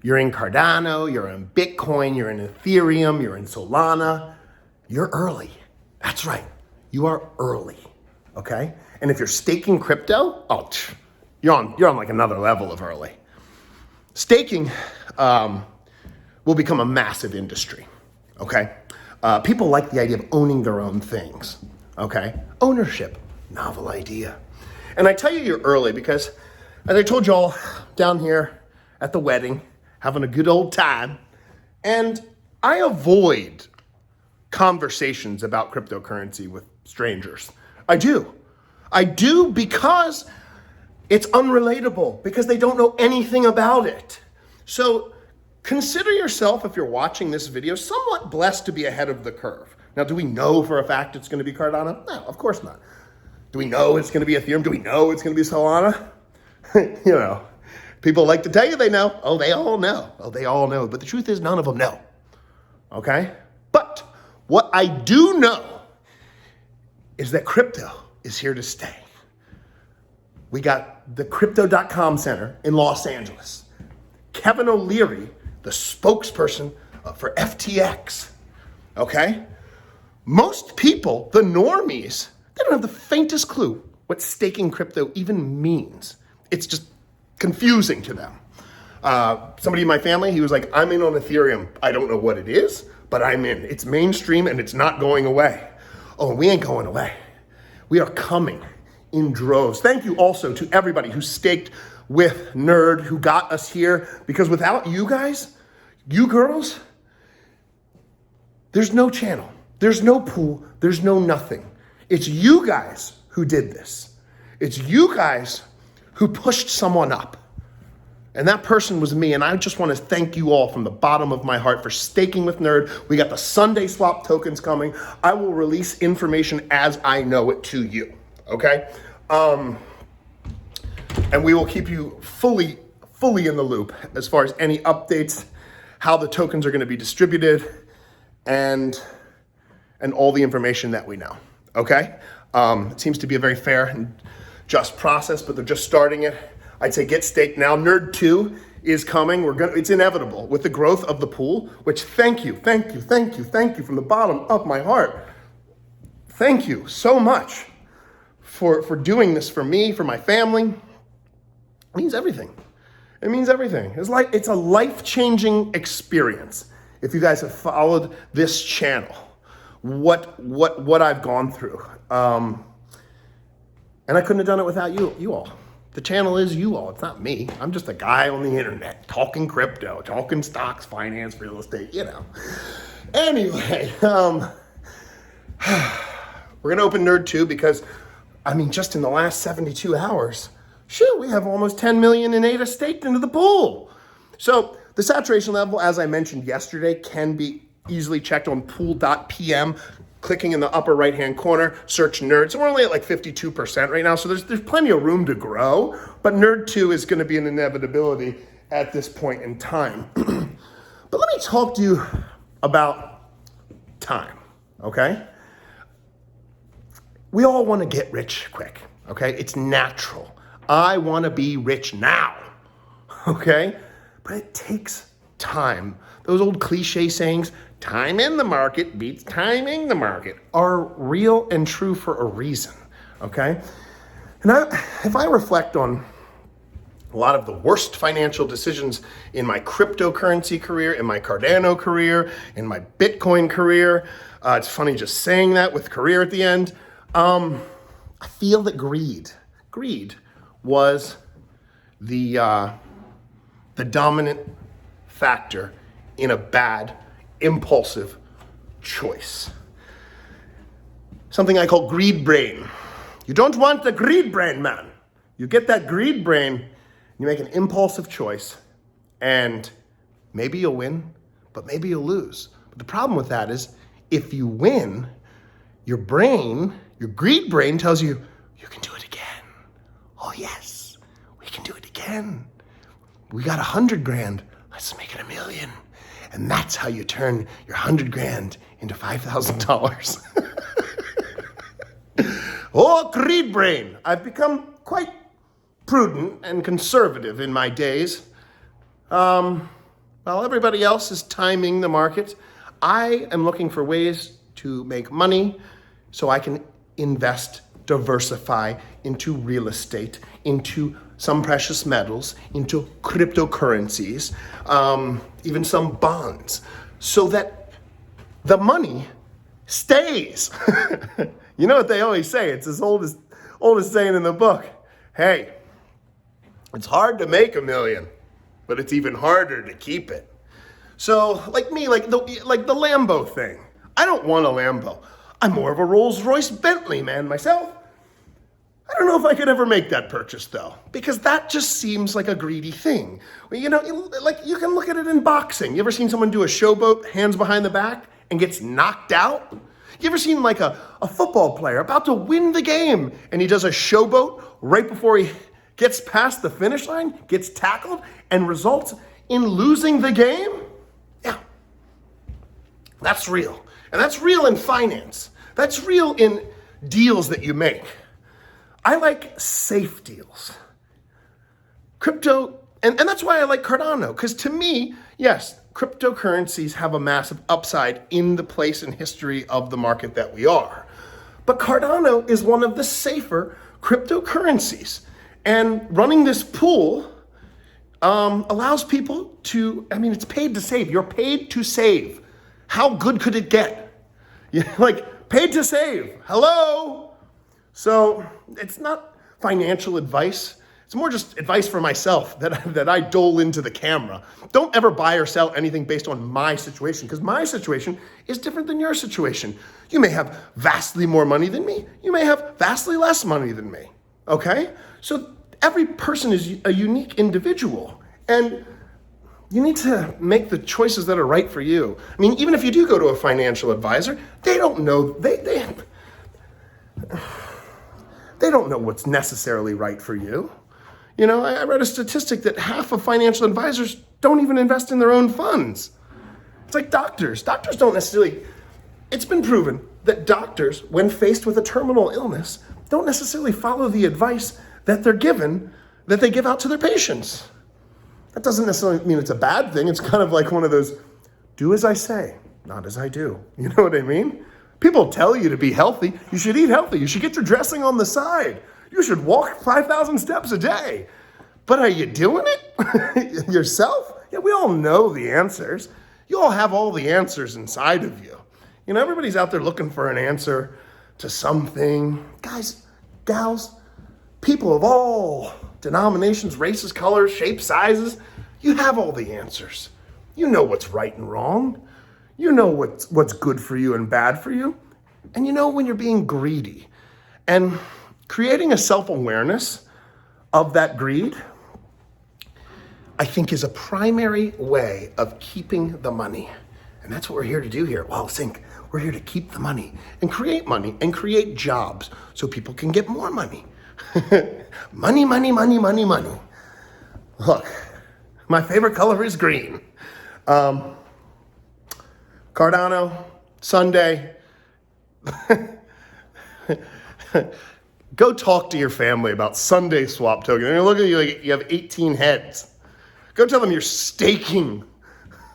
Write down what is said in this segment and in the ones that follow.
You're in Cardano, you're in Bitcoin, you're in Ethereum, you're in Solana. You're early. That's right. You are early, okay? And if you're staking crypto, you're on like another level of early. Staking will become a massive industry, okay? People like the idea of owning their own things, okay? Ownership, novel idea. And I tell you you're early because, as I told y'all down here at the wedding, having a good old time, and I avoid conversations about cryptocurrency with strangers. I do because it's unrelatable, because they don't know anything about it. So consider yourself, if you're watching this video, somewhat blessed to be ahead of the curve. Now, do we know for a fact it's going to be Cardano? No, of course not. Do we know it's going to be Ethereum? Do we know it's going to be Solana? You know, people like to tell you they know. Oh, they all know. Oh, they all know. But the truth is, none of them know. Okay? But what I do know is that crypto is here to stay. We got the Crypto.com Center in Los Angeles. Kevin O'Leary, the spokesperson for FTX. Okay? Most people, the normies, they don't have the faintest clue what staking crypto even means. It's just confusing to them. Somebody in my family, he was like, I'm in on Ethereum. I don't know what it is, but I'm in. It's mainstream and it's not going away. Oh, we ain't going away. We are coming in droves. Thank you also to everybody who staked with Nerd, who got us here, because without you guys, you girls, there's no channel, there's no pool, there's no nothing. It's you guys who did this. It's you guys who pushed someone up. And that person was me, and I just want to thank you all from the bottom of my heart for staking with Nerd. We got the Sunday swap tokens coming. I will release information as I know it to you, okay? And we will keep you fully in the loop as far as any updates, how the tokens are going to be distributed, and all the information that we know, okay? It seems to be a very fair and just process, but they're just starting it. I'd say get staked now. Nerd 2 is coming. It's inevitable with the growth of the pool, which thank you from the bottom of my heart. Thank you so much for doing this for me, for my family. It means everything. It means everything. It's a life-changing experience. If you guys have followed this channel, what I've gone through. And I couldn't have done it without you all. The channel is you all, it's not me. I'm just a guy on the internet talking crypto, talking stocks, finance, real estate, you know. Anyway, we're gonna open Nerd 2 because, I mean, just in the last 72 hours, shoot, we have almost 10 million in ADA staked into the pool. So the saturation level, as I mentioned yesterday, can be easily checked on pool.pm. Clicking in the upper right-hand corner, search Nerd. So we're only at like 52% right now, so there's plenty of room to grow, but Nerd 2 is gonna be an inevitability at this point in time. But let me talk to you about time, okay? We all wanna get rich quick, okay? It's natural. I wanna be rich now, okay? But it takes time. Those old cliche sayings, time in the market beats timing the market, are real and true for a reason, okay? And if I reflect on a lot of the worst financial decisions in my cryptocurrency career, in my Cardano career, in my Bitcoin career, it's funny just saying that with career at the end, I feel that greed was the dominant factor in a bad, impulsive choice. Something I call greed brain. You don't want the greed brain, man. You get that greed brain, you make an impulsive choice, and maybe you'll win, but maybe you'll lose. But the problem with that is, if you win, your greed brain tells you, you can do it again. Oh yes, we can do it again. We got 100 grand, let's make it 1 million. And that's how you turn your 100 grand into $5,000. Oh, greed brain. I've become quite prudent and conservative in my days. While everybody else is timing the market, I am looking for ways to make money so I can invest, diversify into real estate, into some precious metals, into cryptocurrencies, even some bonds, so that the money stays. You know what they always say? It's as oldest saying in the book. Hey, it's hard to make $1 million, but it's even harder to keep it. So, like me, like the Lambo thing. I don't want a Lambo. I'm more of a Rolls-Royce Bentley man myself. I don't know if I could ever make that purchase though, because that just seems like a greedy thing. Well, you know, like you can look at it in boxing. You ever seen someone do a showboat, hands behind the back, and gets knocked out? You ever seen like a football player about to win the game, and he does a showboat right before he gets past the finish line, gets tackled, and results in losing the game? Yeah, that's real. And that's real in finance. That's real in deals that you make. I like safe deals. Crypto, and that's why I like Cardano, because to me, yes, cryptocurrencies have a massive upside in the place and history of the market that we are. But Cardano is one of the safer cryptocurrencies. And running this pool allows people to, it's paid to save. You're paid to save. How good could it get? You're like, paid to save. Hello? So it's not financial advice. It's more just advice for myself that I dole into the camera. Don't ever buy or sell anything based on my situation, because my situation is different than your situation. You may have vastly more money than me. You may have vastly less money than me, okay? So every person is a unique individual, and you need to make the choices that are right for you. Even if you do go to a financial advisor, they don't know, they don't know what's necessarily right for you. You know, I read a statistic that half of financial advisors don't even invest in their own funds. It's like doctors. Doctors don't necessarily, it's been proven that doctors, when faced with a terminal illness, don't necessarily follow the advice that they're given, that they give out to their patients. That doesn't necessarily mean it's a bad thing. It's kind of like one of those, do as I say, not as I do. You know what I mean? People tell you to be healthy. You should eat healthy. You should get your dressing on the side. You should walk 5,000 steps a day. But are you doing it yourself? Yeah, we all know the answers. You all have all the answers inside of you. You know, everybody's out there looking for an answer to something. Guys, gals, people of all denominations, races, colors, shapes, sizes, you have all the answers. You know what's right and wrong. You know what's good for you and bad for you. And you know when you're being greedy. And creating a self-awareness of that greed, I think, is a primary way of keeping the money. And that's what we're here to do here. Well, think, we're here to keep the money and create jobs so people can get more money. Money, money, money, money, money. Look, my favorite color is green. Cardano, Sunday. Go talk to your family about Sunday swap token. And look at you, like you have 18 heads. Go tell them you're staking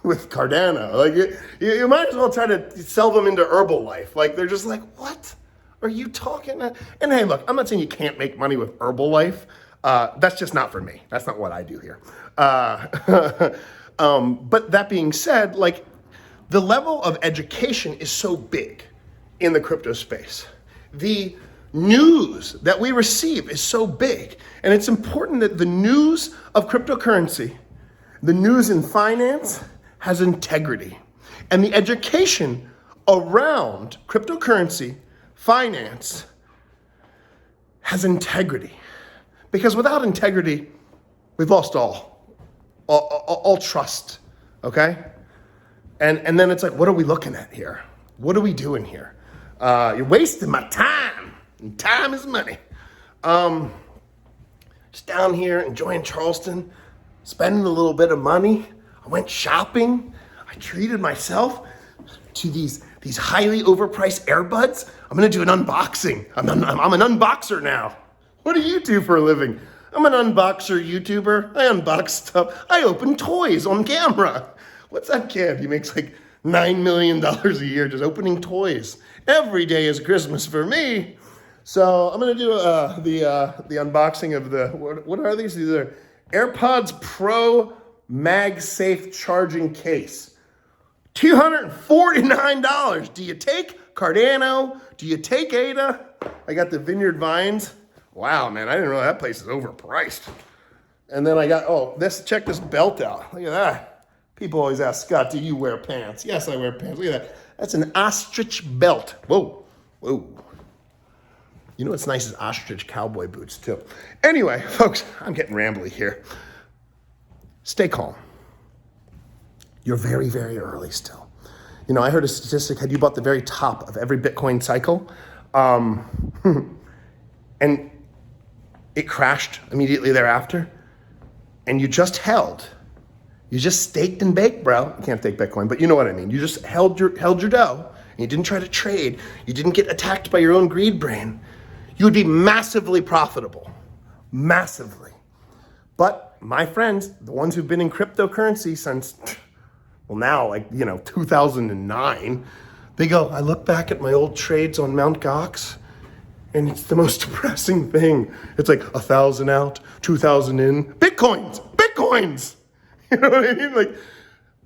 with Cardano. Like you might as well try to sell them into Herbalife. Like they're just like, what are you talking about? And hey, look, I'm not saying you can't make money with Herbalife. That's just not for me. That's not what I do here. But that being said, like the level of education is so big in the crypto space. The news that we receive is so big. And it's important that the news of cryptocurrency, the news in finance, has integrity. And the education around cryptocurrency, finance, has integrity. Because without integrity, we've lost all trust, okay? And then it's like, what are we looking at here? What are we doing here? You're wasting my time. And time is money. Just down here enjoying Charleston, spending a little bit of money. I went shopping. I treated myself to these highly overpriced earbuds. I'm gonna do an unboxing. I'm an unboxer now. What do you do for a living? I'm an unboxer YouTuber. I unbox stuff. I open toys on camera. What's that kid? He makes like $9 million a year just opening toys. Every day is Christmas for me. So I'm gonna do the unboxing of the, what are these? These are AirPods Pro MagSafe charging case. $249. Do you take Cardano? Do you take ADA? I got the Vineyard Vines. Wow, man, I didn't know that place is overpriced. And then I got, check this belt out. Look at that. People always ask, Scott, do you wear pants? Yes, I wear pants. Look at that. That's an ostrich belt. Whoa, whoa. You know what's nice is ostrich cowboy boots too. Anyway, folks, I'm getting rambly here. Stay calm. You're very, very early still. You know, I heard a statistic, had you bought the very top of every Bitcoin cycle, and it crashed immediately thereafter, and you just held, you just staked and baked, bro. You can't take Bitcoin, but you know what I mean. You just held your dough, and you didn't try to trade. You didn't get attacked by your own greed brain. You would be massively profitable, massively. But my friends, the ones who've been in cryptocurrency since, well, now, 2009, they go, I look back at my old trades on Mt. Gox, and it's the most depressing thing. It's like 1,000 out, 2,000 in. Bitcoins. You know what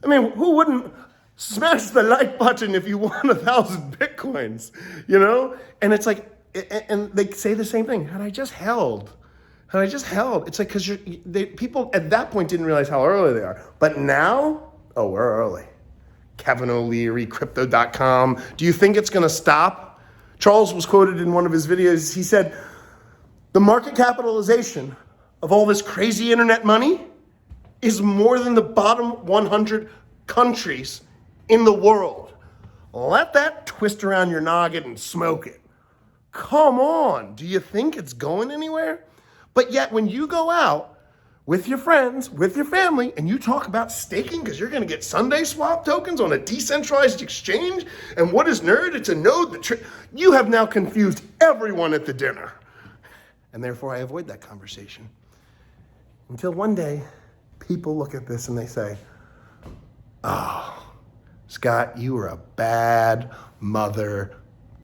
I mean? Who wouldn't smash the like button if you won 1,000 Bitcoins, you know? And it's like, and they say the same thing. Had I just held. It's like, because people at that point didn't realize how early they are. But now, we're early. Kevin O'Leary, Crypto.com. Do you think it's going to stop? Charles was quoted in one of his videos. He said, the market capitalization of all this crazy internet money is more than the bottom 100 countries in the world. Let that twist around your noggin and smoke it. Come on. Do you think it's going anywhere? But yet when you go out with your friends, with your family, and you talk about staking because you're going to get Sunday swap tokens on a decentralized exchange, and what is nerd? It's a node that you have now confused everyone at the dinner. And therefore I avoid that conversation. Until one day, people look at this and they say, oh, Scott, you were a bad mother